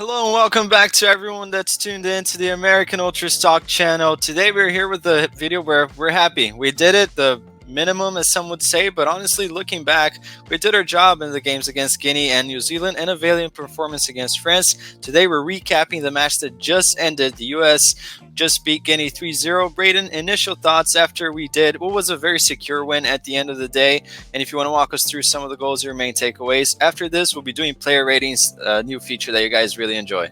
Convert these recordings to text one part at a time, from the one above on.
Hello and welcome back to everyone that's tuned in to the American Ultra Stock channel. Today we're here with the video where we're happy. We did it, the minimum as some would say, but honestly looking back, we did our job in the games against Guinea and New Zealand and a valiant performance against France. Today we're recapping the match that just ended. The US just beat Guinea 3-0. Braden, initial thoughts after we did what was a very secure win at the end of the day, and if you want to walk us through some of the goals, your main takeaways. After this, we'll be doing player ratings, a new feature that you guys really enjoy.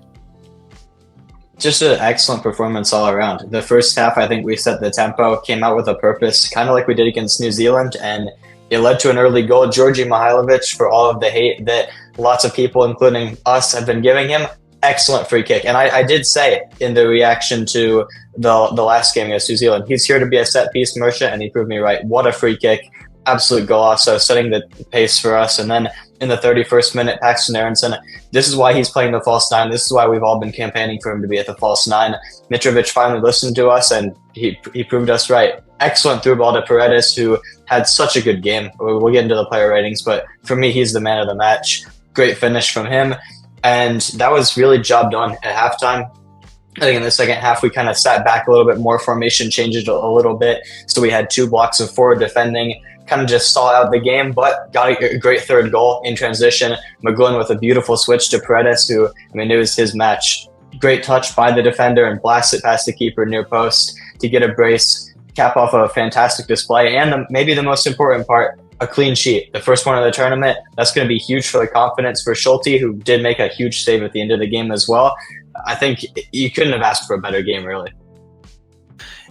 Just an excellent performance all around. The first half, I think we set the tempo, came out with a purpose, kind of like we did against New Zealand, and it led to an early goal. Georgi Mihailovic, for all of the hate that lots of people, including us, have been giving him, excellent free kick. And I did say in the reaction to the last game against New Zealand, he's here to be a set-piece merchant, and he proved me right. What a free kick. Absolute goal also, setting the pace for us. And then in the 31st minute, Paxton Aronson, this is why he's playing the false nine. This is why we've all been campaigning for him to be at the false nine. Mitrovic finally listened to us, and he proved us right. Excellent through ball to Paredes, who had such a good game. We'll get into the player ratings, but for me, he's the man of the match. Great finish from him. And that was really job done at halftime. I think in the second half, we kind of sat back a little bit more. Formation changed a little bit. So we had two blocks of forward defending, kind of just saw out the game, but got a great third goal in transition. McGlynn with a beautiful switch to Paredes, who, I mean, it was his match. Great touch by the defender and blast it past the keeper near post to get a brace, cap off a fantastic display. And maybe the most important part, a clean sheet. The first one of the tournament. That's going to be huge for the confidence for Schulte, who did make a huge save at the end of the game as well. I think you couldn't have asked for a better game, really.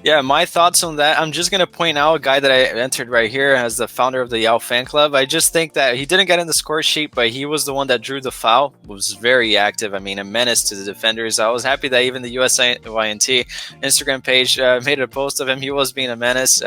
Yeah, my thoughts on that. I'm just going to point out a guy that I entered right here as the founder of the Yao fan club. I just think that he didn't get in the score sheet, but he was the one that drew the foul, was very active. I mean, a menace to the defenders. I was happy that even the USYNT Instagram page made a post of him. He was being a menace.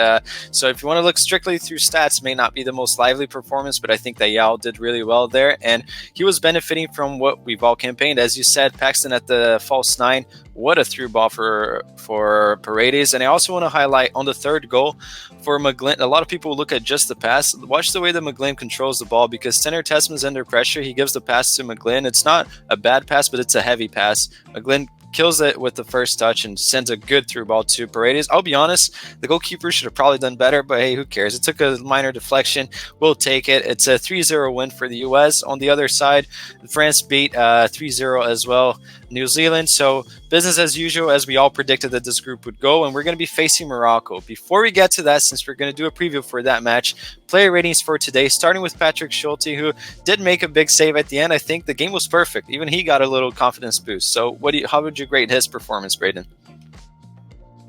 So if you want to look strictly through stats, may not be the most lively performance, but I think that Yao did really well there. And he was benefiting from what we've all campaigned. As you said, Paxton at the false nine. What a through ball for Paredes. And I also want to highlight on the third goal for McGlynn. A lot of people look at just the pass. Watch the way that McGlynn controls the ball, because Tanner Tessman's under pressure. He gives the pass to McGlynn. It's not a bad pass, but it's a heavy pass. McGlynn kills it with the first touch and sends a good through ball to Paredes. I'll be honest, the goalkeeper should have probably done better, but hey, who cares? It took a minor deflection. We'll take it. It's a 3-0 win for the US. On the other side, France beat 3-0 as well New Zealand. So business as usual, as we all predicted that this group would go, and we're going to be facing Morocco. Before we get to that, since we're going to do a preview for that match, player ratings for today, starting with Patrick Schulte, who did make a big save at the end. I think the game was perfect. Even he got a little confidence boost. So how would you grade his performance, Braden?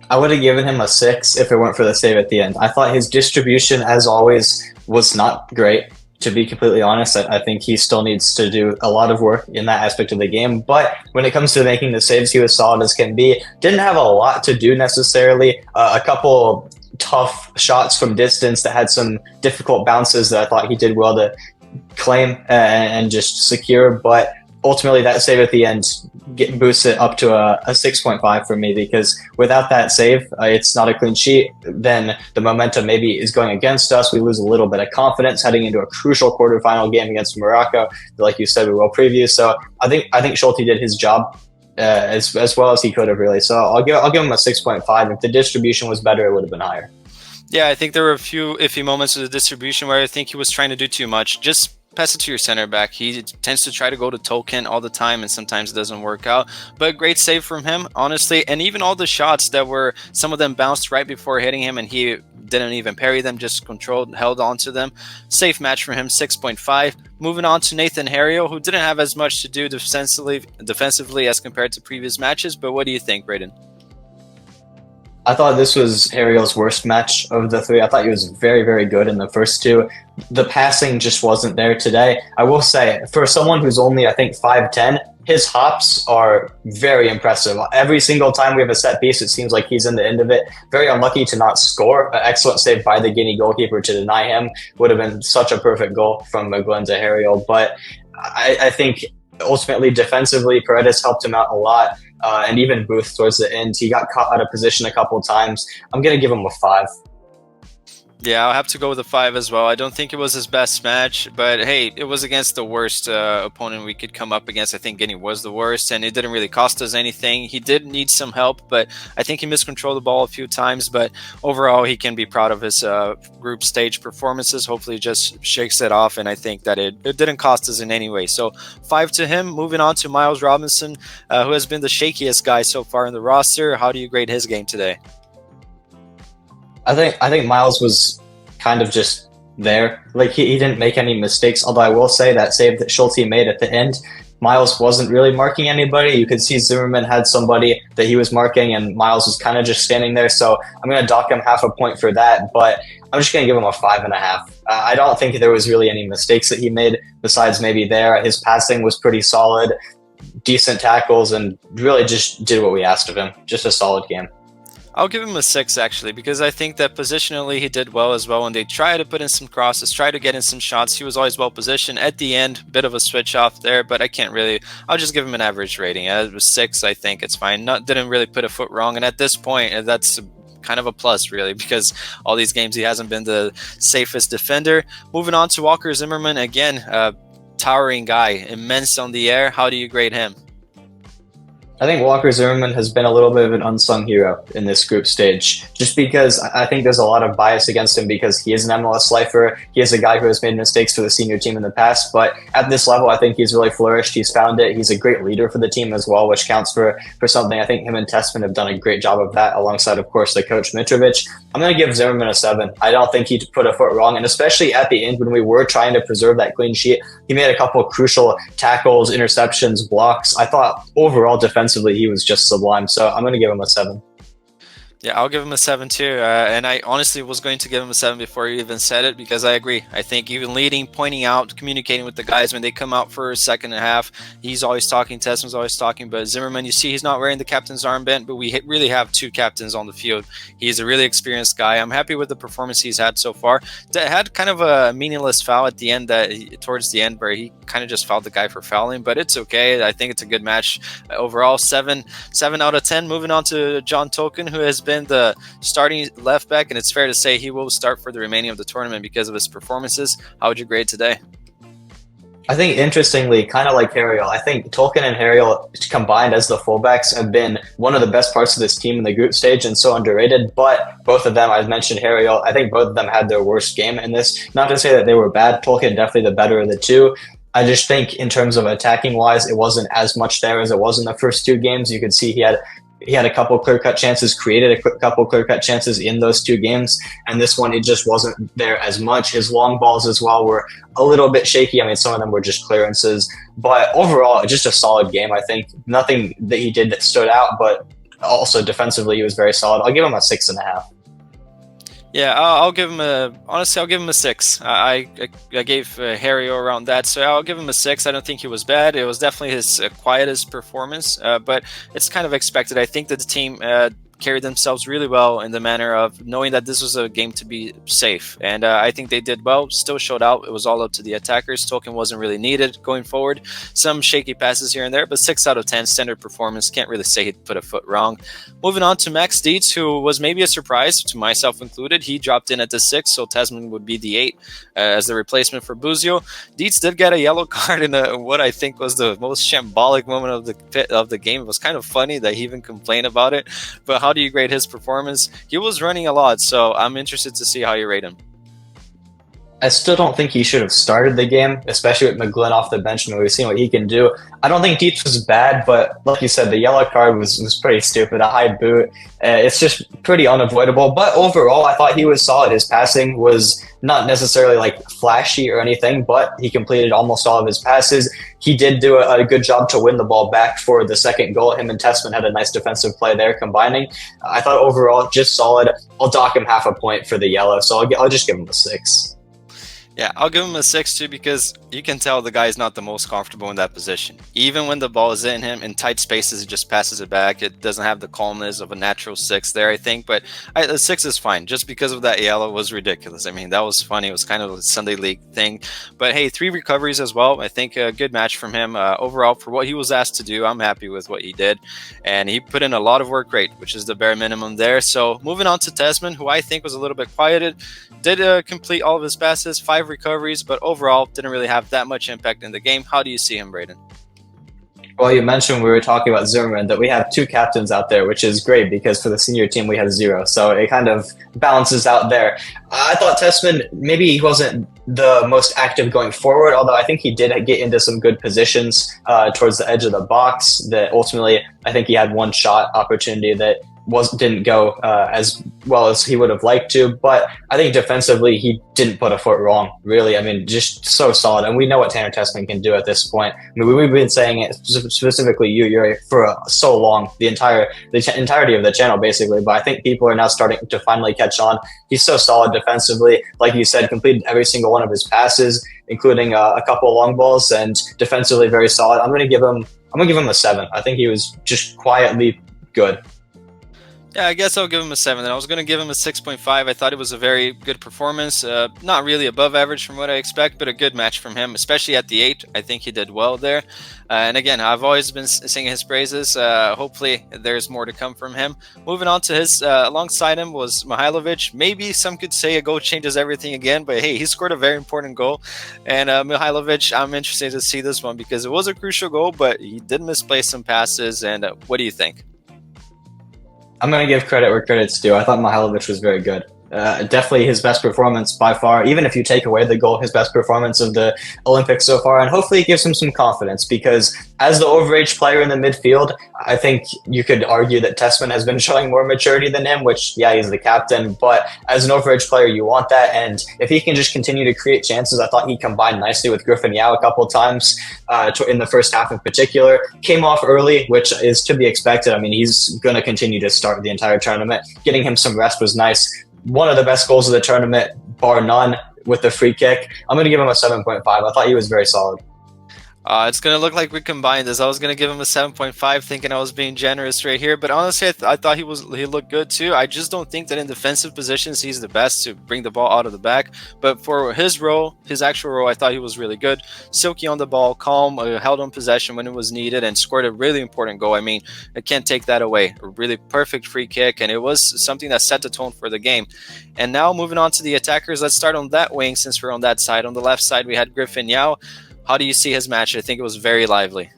I would have given him a 6 if it weren't for the save at the end. I thought his distribution, as always, was not great. To be completely honest, I think he still needs to do a lot of work in that aspect of the game. But when it comes to making the saves, he was solid as can be. Didn't have a lot to do necessarily. A couple tough shots from distance that had some difficult bounces that I thought he did well to claim and just secure. But ultimately, that save at the end boosts it up to a 6.5 for me, because without that save, it's not a clean sheet. Then the momentum maybe is going against us. We lose a little bit of confidence heading into a crucial quarterfinal game against Morocco. Like you said, we will preview. So I think Schulte did his job as well as he could have, really. So I'll give him a 6.5. If the distribution was better, it would have been higher. Yeah, I think there were a few iffy moments with the distribution where I think he was trying to do too much. Just pass it to your center back. He tends to try to go to Tolkien all the time, and sometimes it doesn't work out. But great save from him, honestly. And even all the shots that were, some of them bounced right before hitting him, and he didn't even parry them, just controlled, held on to them. Safe match for him, 6.5. Moving on to Nathan Harriel, who didn't have as much to do defensively as compared to previous matches. But what do you think, Braden? I thought this was Harriel's worst match of the three. I thought he was very, very good in the first two. The passing just wasn't there today. I will say, for someone who's only, I think, 5'10", his hops are very impressive. Every single time we have a set piece, it seems like he's in the end of it. Very unlucky to not score. An excellent save by the Guinea goalkeeper to deny him. Would have been such a perfect goal from McGlynn to Harriel. But I think ultimately, defensively, Paredes helped him out a lot. And even Booth towards the end, he got caught out of position a couple of times. I'm going to give him a 5. Yeah, I'll have to go with a 5 as well. I don't think it was his best match, but hey, it was against the worst opponent we could come up against. I think Guinea was the worst, and it didn't really cost us anything. He did need some help, but I think he miscontrolled the ball a few times. But overall, he can be proud of his group stage performances. Hopefully, he just shakes it off, and I think that it didn't cost us in any way. So 5 to him. Moving on to Miles Robinson, who has been the shakiest guy so far in the roster. How do you grade his game today? I think Miles was kind of just there. Like he didn't make any mistakes. Although I will say that save that Schulte made at the end, Miles wasn't really marking anybody. You could see Zimmerman had somebody that he was marking, and Miles was kind of just standing there. So I'm going to dock him half a point for that. But I'm just going to give him a 5.5. I don't think there was really any mistakes that he made besides maybe there. His passing was pretty solid, decent tackles, and really just did what we asked of him. Just a solid game. I'll give him a 6 actually, because I think that positionally he did well as well. When they try to put in some crosses, try to get in some shots, he was always well positioned. At the end, bit of a switch off there, but I can't really. I'll just give him an average rating. It was 6. I think it's fine. Didn't really put a foot wrong, and at this point, that's kind of a plus really, because all these games he hasn't been the safest defender. Moving on to Walker Zimmerman again, towering guy, immense on the air. How do you grade him? I think Walker Zimmerman has been a little bit of an unsung hero in this group stage, just because I think there's a lot of bias against him because he is an MLS lifer. He is a guy who has made mistakes for the senior team in the past, but at this level, I think he's really flourished. He's found it. He's a great leader for the team as well, which counts for something. I think him and Tessman have done a great job of that, alongside, of course, the coach Mitrovic. I'm going to give Zimmerman a 7. I don't think he put a foot wrong, and especially at the end when we were trying to preserve that clean sheet, he made a couple of crucial tackles, interceptions, blocks. I thought overall defensively he was just sublime. So I'm going to give him a 7. Yeah, I'll give him a 7 too. And I honestly was going to give him a 7 before you even said it, because I agree. I think even leading, pointing out, communicating with the guys when they come out for a second and a half, he's always talking, Tessman's always talking. But Zimmerman, you see he's not wearing the captain's armband, but we really have 2 captains on the field. He's a really experienced guy. I'm happy with the performance he's had so far. That had kind of a meaningless foul at the end, towards the end, where he kind of just fouled the guy for fouling, but it's okay. I think it's a good match overall. 7 out of 10. Moving on to John Tolkien, who has been the starting left back, and it's fair to say he will start for the remaining of the tournament because of his performances. How would you grade today? I think, interestingly, kind of like Harriel, I think Tolkien and Harriel combined as the fullbacks have been one of the best parts of this team in the group stage and so underrated. But both of them, I've mentioned Harriel, I think both of them had their worst game in this. Not to say that they were bad. Tolkien definitely the better of the two. I just think in terms of attacking wise, it wasn't as much there as it was in the first 2 games. You could see he had a couple clear-cut chances, created a couple clear-cut chances in those 2 games, and this one, it just wasn't there as much. His long balls as well were a little bit shaky. I mean, some of them were just clearances, but overall, just a solid game, I think. Nothing that he did that stood out, but also defensively, he was very solid. I'll give him a 6.5. Yeah, I'll give him I'll give him a 6. I gave Harry around that, so I'll give him a 6. I don't think he was bad. It was definitely his quietest performance, but it's kind of expected. I think that the team carried themselves really well in the manner of knowing that this was a game to be safe. And I think they did well, still showed out. It was all up to the attackers. Token wasn't really needed going forward. Some shaky passes here and there, but 6 out of 10, standard performance. Can't really say he put a foot wrong. Moving on to Max Dietz, who was maybe a surprise, to myself included. He dropped in at the 6, so Tasman would be the 8 as the replacement for Buzio. Dietz did get a yellow card in what I think was the most shambolic moment of the game. It was kind of funny that he even complained about it, but how do you grade his performance? He was running a lot, so I'm interested to see how you rate him. I still don't think he should have started the game, especially with McGlynn off the bench and we've seen what he can do. I don't think Dietz was bad, but like you said, the yellow card was pretty stupid. A high boot. It's just pretty unavoidable. But overall, I thought he was solid. His passing was not necessarily like flashy or anything, but he completed almost all of his passes. He did do a good job to win the ball back for the second goal. Him and Tessman had a nice defensive play there combining. I thought overall, just solid. I'll dock him half a point for the yellow, so I'll just give him a 6. Yeah, I'll give him a 6 too because you can tell the guy's not the most comfortable in that position. Even when the ball is in him in tight spaces, he just passes it back. It doesn't have the calmness of a natural 6 there, I think. But a 6 is fine just because of that yellow was ridiculous. I mean, that was funny. It was kind of a Sunday League thing. But hey, 3 recoveries as well. I think a good match from him. Overall, for what he was asked to do, I'm happy with what he did. And he put in a lot of work rate, which is the bare minimum there. So moving on to Tesman, who I think was a little bit quieted. Did complete all of his passes, 5 recoveries, but overall didn't really have that much impact in the game. How do you see him, Braden? Well, you mentioned we were talking about Zimmerman, that we have 2 captains out there, which is great because for the senior team we have 0. So it kind of balances out there. I thought Tessman, maybe he wasn't the most active going forward, although I think he did get into some good positions towards the edge of the box that ultimately I think he had one shot opportunity that didn't go as well as he would have liked to, but I think defensively he didn't put a foot wrong. Really, I mean, just so solid, and we know what Tanner Tessman can do at this point. I mean, we've been saying it specifically Yuri for so long, the entirety of the channel basically. But I think people are now starting to finally catch on. He's so solid defensively, like you said, completed every single one of his passes, including a couple of long balls, and defensively very solid. I'm gonna give him a 7. I think he was just quietly good. Yeah, I guess I'll give him a 7. And I was going to give him a 6.5. I thought it was a very good performance. Not really above average from what I expect, but a good match from him, especially at the 8. I think he did well there. And again, I've always been singing his praises. Hopefully, there's more to come from him. Moving on to his, alongside him was Mihailovic. Maybe some could say a goal changes everything again, but hey, he scored a very important goal. And Mihailovic, I'm interested to see this one because it was a crucial goal, but he did misplace some passes. And what do you think? I'm going to give credit where credit's due. I thought Mihailovic was very good. Definitely his best performance by far. Even if you take away the goal, his best performance of the Olympics so far. And hopefully it gives him some confidence because as the overage player in the midfield, I think you could argue that Tessman has been showing more maturity than him, which, yeah, he's the captain. But as an overage player, you want that. And if he can just continue to create chances, I thought he combined nicely with Griffin Yao a couple of times in the first half in particular. Came off early, which is to be expected. I mean, he's going to continue to start the entire tournament. Getting him some rest was nice. One of the best goals of the tournament, bar none, with the free kick. I'm going to give him a 7.5. I thought he was very solid. It's going to look like we combined this. I was going to give him a 7.5 thinking I was being generous right here, but honestly, I thought he looked good too. I just don't think that in defensive positions he's the best to bring the ball out of the back, but for his role, his actual role, I thought he was really good. Silky on the ball, calm, held on possession when it was needed, and scored a really important goal. I mean, I can't take that away. A really perfect free kick, and it was something that set the tone for the game. And now moving on to the attackers, let's start on that wing since we're on that side. On the left side, we had Griffin Yao. How do you see his match? I think it was very lively.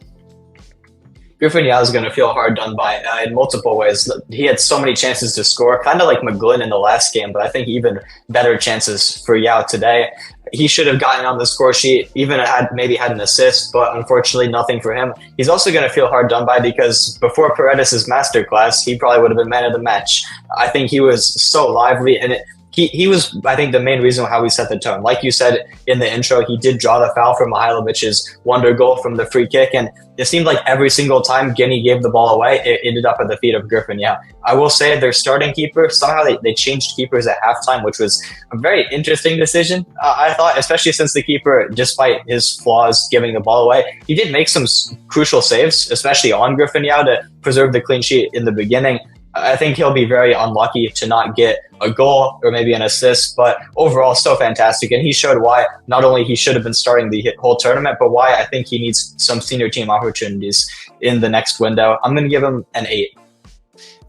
Griffin Yao is going to feel hard done by in multiple ways. He had so many chances to score, kind of like McGlynn in the last game, but I think even better chances for Yao today. He should have gotten on the score sheet, even maybe had an assist, but unfortunately nothing for him. He's also going to feel hard done by because before Paredes' masterclass, he probably would have been man of the match. I think he was so lively, and he was, I think, the main reason how we set the tone. Like you said in the intro, he did draw the foul for Mihailovic's wonder goal from the free kick, and it seemed like every single time Guinea gave the ball away, it ended up at the feet of Griffin. Yeah, I will say their starting keeper, somehow they changed keepers at halftime, which was a very interesting decision. I thought, especially since the keeper, despite his flaws giving the ball away, he did make some crucial saves, especially on Griffin Yao to preserve the clean sheet in the beginning. I think he'll be very unlucky to not get a goal or maybe an assist, but overall so fantastic. And he showed why not only he should have been starting the whole tournament, but why I think he needs some senior team opportunities in the next window. I'm going to give him an 8.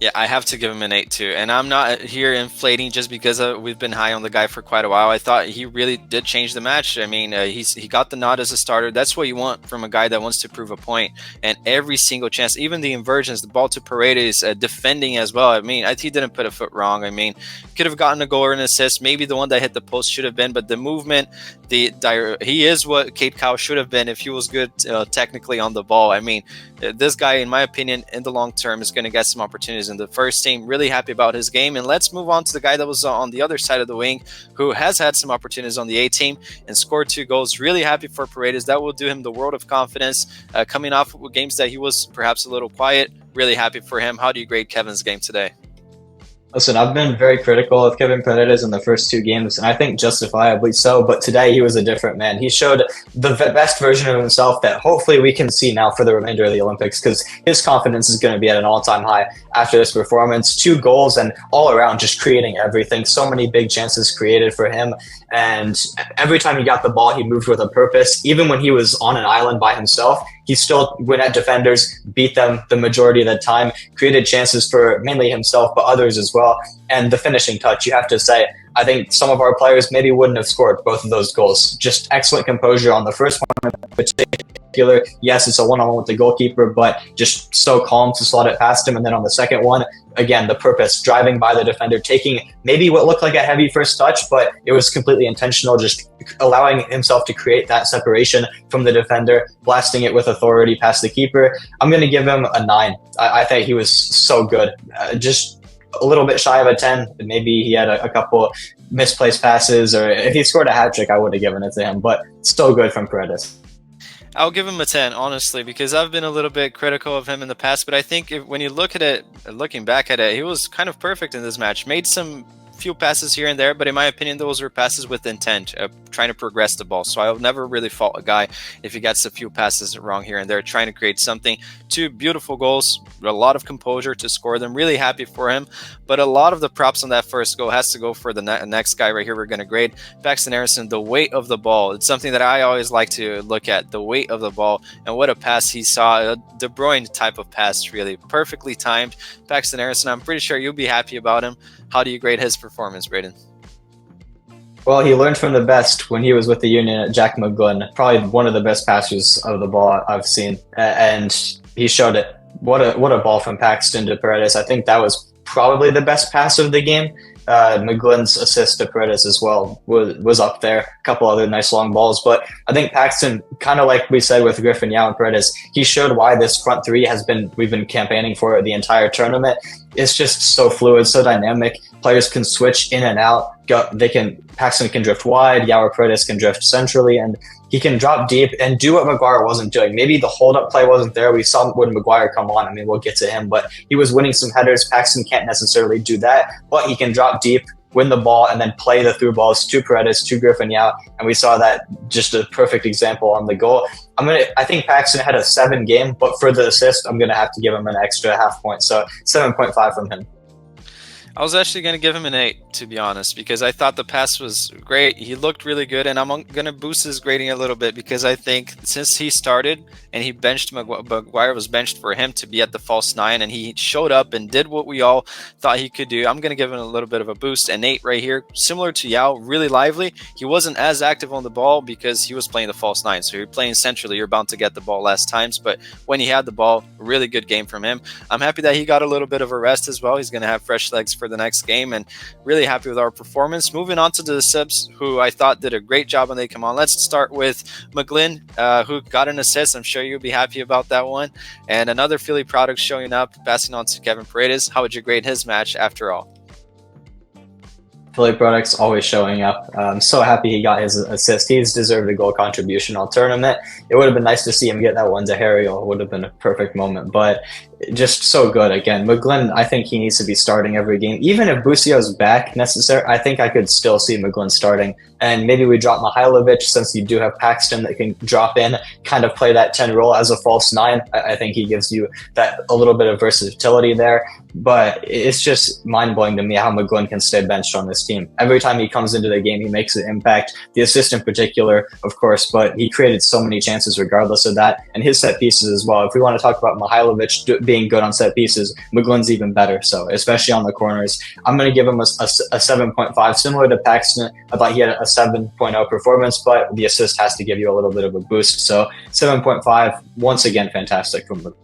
Yeah, I have to give him an 8 too. And I'm not here inflating just because we've been high on the guy for quite a while. I thought he really did change the match. I mean, he got the nod as a starter. That's what you want from a guy that wants to prove a point. And every single chance, even the inversions, the ball to Paredes, defending as well. I mean, he didn't put a foot wrong. I mean, could have gotten a goal or an assist. Maybe the one that hit the post should have been, but the movement, he is what Kate Cow should have been if he was good technically on the ball. I mean, this guy, in my opinion, in the long term is going to get some opportunities in the first team. Really happy about his game. And let's move on to the guy that was on the other side of the wing, who has had some opportunities on the A team and scored 2 goals. Really happy for Paredes. That will do him the world of confidence. Coming off games that he was perhaps a little quiet. Really happy for him. How do you grade Kevin's game today? Listen, I've been very critical of Kevin Paredes in the first two games, and I think justifiably so. But today he was a different man. He showed the best version of himself that hopefully we can see now for the remainder of the Olympics, because his confidence is going to be at an all-time high after this performance. 2 goals and all around just creating everything. So many big chances created for him. And every time he got the ball, he moved with a purpose. Even when he was on an island by himself, he still went at defenders, beat them the majority of the time, created chances for mainly himself, but others as well. And the finishing touch, you have to say, I think some of our players maybe wouldn't have scored both of those goals. Just excellent composure on the first one in particular. Yes, it's a one-on-one with the goalkeeper, but just so calm to slot it past him. And then on the second one, again, the purpose, driving by the defender, taking maybe what looked like a heavy first touch, but it was completely intentional, just allowing himself to create that separation from the defender, blasting it with authority past the keeper. I'm going to give him a 9. I think he was so good. Just a little bit shy of a 10. Maybe he had a couple misplaced passes, or if he scored a hat trick, I would have given it to him, but still good from Paredes. I'll give him a 10, honestly, because I've been a little bit critical of him in the past, but I think when you look at it, looking back at it, he was kind of perfect in this match. Made some few passes here and there, but in my opinion, those were passes with intent, trying to progress the ball. So I'll never really fault a guy if he gets a few passes wrong here and there, trying to create something. 2 beautiful goals, a lot of composure to score them. Really happy for him, but a lot of the props on that first goal has to go for the next guy right here. We're going to grade Paxton Harrison, the weight of the ball. It's something that I always like to look at, the weight of the ball, and what a pass he saw, a De Bruyne type of pass, really perfectly timed. Paxton Harrison, I'm pretty sure you'll be happy about him. How do you grade his performance, Braden? Well, he learned from the best when he was with the Union at Jack McGlynn. Probably one of the best passers of the ball I've seen, and he showed it. What a ball from Paxton to Paredes. I think that was probably the best pass of the game. McGlynn's assist to Paredes as well was up there. A couple other nice long balls, but I think Paxton, kind of like we said with Griffin, Yao, and Paredes, he showed why this front three we've been campaigning for the entire tournament. It's just so fluid, so dynamic. Players can switch in and out. Paxton can drift wide. Yao or Paredes can drift centrally, and he can drop deep and do what Maguire wasn't doing. Maybe the hold-up play wasn't there. We saw when Maguire come on. I mean, we'll get to him, but he was winning some headers. Paxton can't necessarily do that, but he can drop deep, win the ball, and then play the through balls to Paredes, to Griffin Yao, and we saw that, just a perfect example on the goal. I think Paxton had a 7 game, but for the assist, I'm gonna have to give him an extra half point, so 7.5 from him. I was actually going to give him an 8, to be honest, because I thought the pass was great. He looked really good, and I'm going to boost his grading a little bit because I think since he started and he benched Maguire was benched for him to be at the false 9, and he showed up and did what we all thought he could do. I'm going to give him a little bit of a boost, an 8 right here. Similar to Yao, really lively. He wasn't as active on the ball because he was playing the false 9, so you're playing centrally, you're bound to get the ball less times, but when he had the ball, really good game from him. I'm happy that he got a little bit of a rest as well. He's going to have fresh legs for the next game, and really happy with our performance. Moving on to the subs, who I thought did a great job when they come on. Let's start with McGlynn, who got an assist. I'm sure you'll be happy about that one. And another Philly product showing up, passing on to Kevin Paredes. How would you grade his match after all? Philly products always showing up. I'm so happy he got his assist. He's deserved a goal contribution all tournament. It would have been nice to see him get that one to Harriel. It would have been a perfect moment, but just so good. Again, McGlynn, I think he needs to be starting every game. Even if Busio's back necessary, I think I could still see McGlynn starting. And maybe we drop Mihailovic, since you do have Paxton that can drop in, kind of play that 10 role as a false 9. I think he gives you that a little bit of versatility there. But it's just mind-blowing to me how McGlynn can stay benched on this team. Every time he comes into the game, he makes an impact. The assist in particular, of course, but he created so many chances regardless of that. And his set pieces as well. If we want to talk about Mihailovic being good on set pieces, McGlynn's even better. So especially on the corners, I'm going to give him a 7.5, similar to Paxton. I thought he had a 7.0 performance, but the assist has to give you a little bit of a boost. So 7.5, once again, fantastic from McGlynn.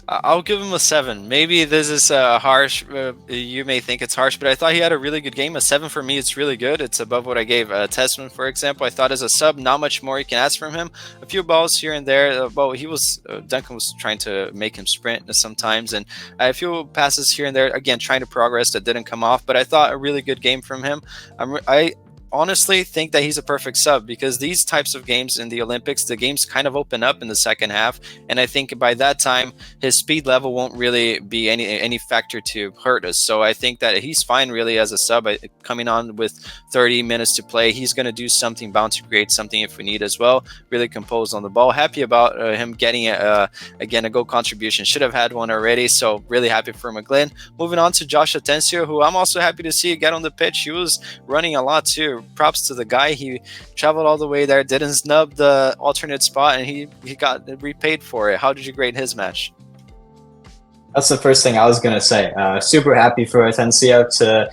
I'll give him a 7. Maybe this is harsh. You may think it's harsh, but I thought he had a really good game. A 7 for me, it's really good. It's above what I gave Testament, for example. I thought as a sub, not much more you can ask from him. A few balls here and there. Duncan was trying to make him sprint sometimes, and a few passes here and there. Again, trying to progress that didn't come off, but I thought a really good game from him. I honestly think that he's a perfect sub, because these types of games in the Olympics, the games kind of open up in the second half, and I think by that time his speed level won't really be any factor to hurt us. So I think that he's fine really as a sub. Coming on with 30 minutes to play, he's going to do something, bound to create something if we need as well. Really composed on the ball. Happy about him getting again a goal contribution. Should have had one already, so really happy for McGlynn. Moving on to Josh Atencio, who I'm also happy to see get on the pitch. He was running a lot too. Props to the guy. He traveled all the way there, didn't snub the alternate spot, and he got repaid for it. How did you grade his match? That's the first thing I was going to say. Super happy for Atencio to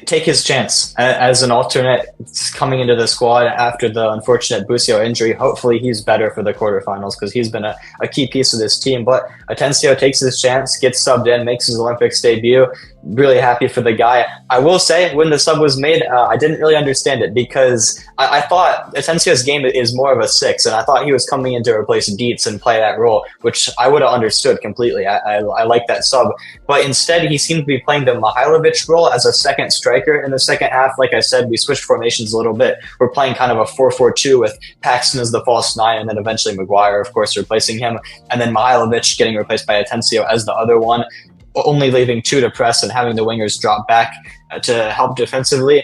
take his chance as an alternate coming into the squad after the unfortunate Busio injury. Hopefully he's better for the quarterfinals, because he's been a key piece of this team. But Atencio takes his chance, gets subbed in, makes his Olympics debut. Really happy for the guy. I will say, when the sub was made, I didn't really understand it, because I thought Atencio's game is more of a 6, and I thought he was coming in to replace Dietz and play that role, which I would have understood completely. I like that sub. But instead, he seemed to be playing the Mihailovic role as a second striker in the second half. Like I said, we switched formations a little bit. We're playing kind of a 4-4-2 with Paxton as the false 9, and then eventually Maguire, of course, replacing him, and then Mihailovic getting replaced by Atencio as the other one, only leaving 2 to press and having the wingers drop back to help defensively.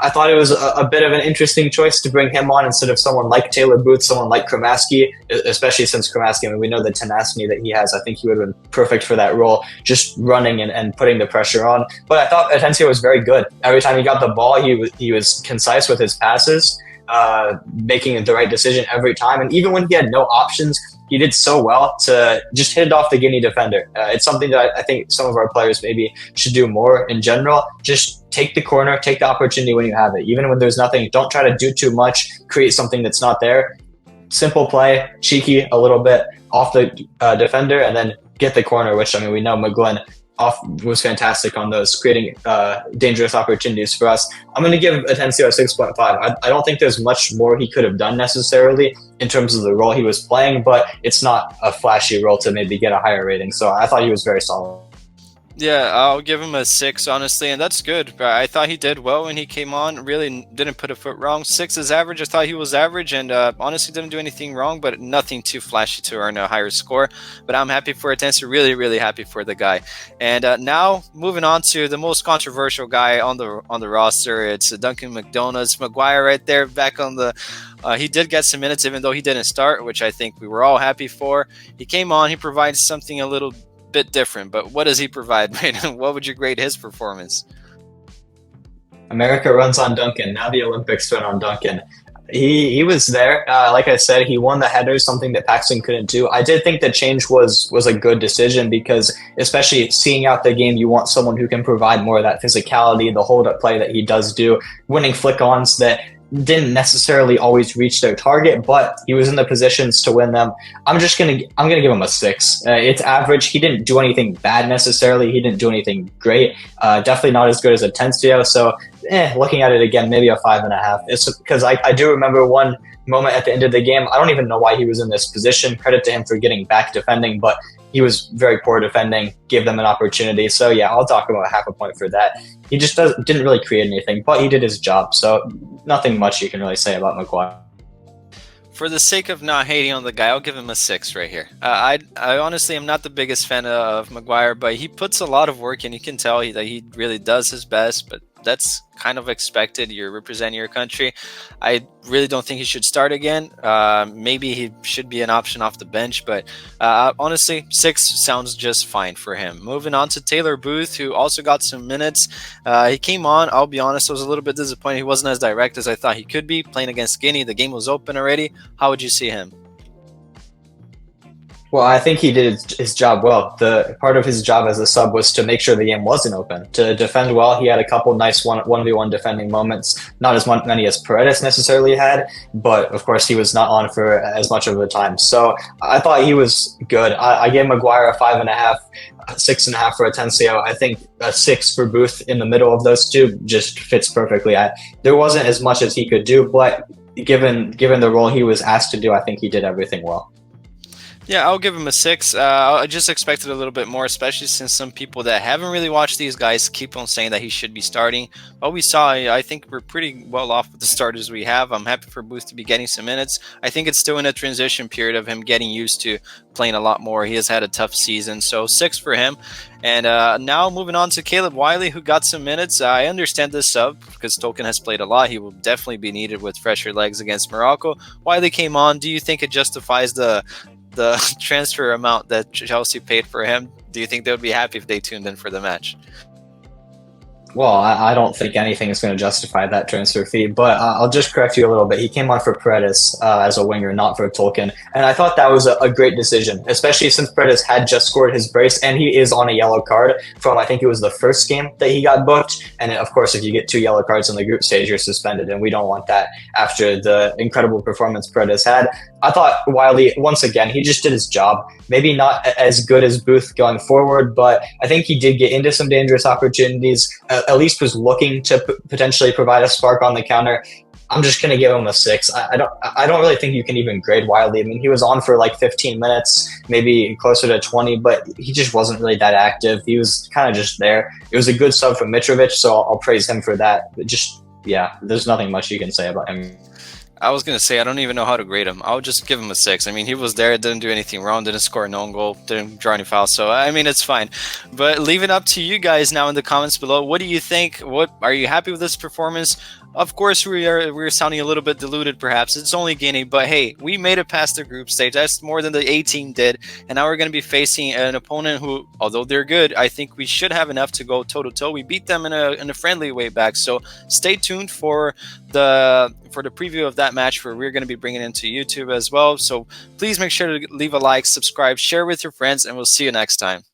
I thought it was a bit of an interesting choice to bring him on instead of someone like Taylor Booth, someone like Kramaski, especially since Kramaski, I mean, we know the tenacity that he has. I think he would have been perfect for that role, just running and putting the pressure on. But I thought Atencio was very good. Every time he got the ball, he was concise with his passes, making the right decision every time. And even when he had no options, he did so well to just hit it off the Guinea defender. It's something that I think some of our players maybe should do more in general. Just take the corner, take the opportunity when you have it. Even when there's nothing, don't try to do too much, create something that's not there. Simple play, cheeky a little bit off the defender, and then get the corner, which, I mean, we know McGlynn was fantastic on those, creating dangerous opportunities for us. I'm going to give Atencio a 6.5. I don't think there's much more he could have done necessarily in terms of the role he was playing, but it's not a flashy role to maybe get a higher rating. So I thought he was very solid. Yeah, I'll give him a 6, honestly, and that's good. I thought he did well when he came on. Really didn't put a foot wrong. 6 is average. I thought he was average, and honestly didn't do anything wrong, but nothing too flashy to earn a higher score. But I'm happy for Atencio. Really, really happy for the guy. And now moving on to the most controversial guy on the roster. It's Duncan McDonough's Maguire right there, back on the. He did get some minutes, even though he didn't start, which I think we were all happy for. He came on. He provides something a little bit different, but what does he provide? What would you grade his performance? America runs on Duncan. Now the Olympics run on Duncan. He was there. Like I said, he won the headers, something that Paxton couldn't do. I did think the change was a good decision, because especially seeing out the game, you want someone who can provide more of that physicality, the hold-up play that he does do, winning flick-ons that didn't necessarily always reach their target, but he was in the positions to win them. I'm gonna give him a 6. It's average. He didn't do anything bad necessarily. He didn't do anything great. Definitely not as good as Atencio. So looking at it again, maybe a 5.5. It's because I do remember one moment at the end of the game. I don't even know why he was in this position. Credit to him for getting back defending, but he was very poor defending, gave them an opportunity. So yeah, I'll talk about half a point for that. He just didn't really create anything, but he did his job. So nothing much you can really say about Maguire. For the sake of not hating on the guy, I'll give him a 6 right here. I honestly am not the biggest fan of Maguire, but he puts a lot of work in. You can tell that he really does his best, but that's kind of expected. You're representing your country. I really don't think he should start again. Maybe he should be an option off the bench, but honestly, 6 sounds just fine for him. Moving on to Taylor Booth, who also got some minutes. He came on. I'll be honest, I was a little bit disappointed. He wasn't as direct as I thought he could be. Playing against Guinea, the game was open already. How would you see him? Well, I think he did his job well. The part of his job as a sub was to make sure the game wasn't open, to defend well. He had a couple nice 1v1 defending moments, not as many as Paredes necessarily had, but of course he was not on for as much of the time. So I thought he was good. I gave Maguire a 5.5, 6.5 for Atencio. I think a 6 for Booth in the middle of those two just fits perfectly. There wasn't as much as he could do, but given the role he was asked to do, I think he did everything well. Yeah, I'll give him a 6. I just expected a little bit more, especially since some people that haven't really watched these guys keep on saying that he should be starting. But we saw, I think we're pretty well off with the starters we have. I'm happy for Booth to be getting some minutes. I think it's still in a transition period of him getting used to playing a lot more. He has had a tough season, so 6 for him. And now moving on to Caleb Wiley, who got some minutes. I understand this sub because Tolkien has played a lot. He will definitely be needed with fresher legs against Morocco. Wiley came on. Do you think it justifies the transfer amount that Chelsea paid for him? Do you think they would be happy if they tuned in for the match? Well, I don't think anything is going to justify that transfer fee, but I'll just correct you a little bit. He came on for Paredes as a winger, not for Tolkien. And I thought that was a great decision, especially since Paredes had just scored his brace and he is on a yellow card from, I think it was the first game that he got booked. And of course, if you get 2 yellow cards in the group stage, you're suspended. And we don't want that after the incredible performance Paredes had. I thought Wiley, once again, he just did his job. Maybe not as good as Booth going forward, but I think he did get into some dangerous opportunities. At least was looking to potentially provide a spark on the counter. I'm just gonna give him a 6. I don't really think you can even grade Wiley. I mean, he was on for like 15 minutes, maybe closer to 20, but he just wasn't really that active. He was kind of just there. It was a good sub from Mitrovic, so I'll praise him for that. But just yeah, there's nothing much you can say about him. I was gonna say I don't even know how to grade him. I'll just give him a 6. I mean, he was there, didn't do anything wrong, didn't score an own goal, didn't draw any fouls. So I mean, it's fine. But leave it up to you guys now in the comments below. What do you think? What are you happy with this performance? Of course, we're sounding a little bit diluted, perhaps. It's only Guinea, but hey, we made it past the group stage. That's more than the A team did, and now we're going to be facing an opponent who, although they're good, I think we should have enough to go toe to toe. We beat them in a friendly way back. So stay tuned for the preview of that match, where we're going to be bringing it into YouTube as well. So please make sure to leave a like, subscribe, share with your friends, and we'll see you next time.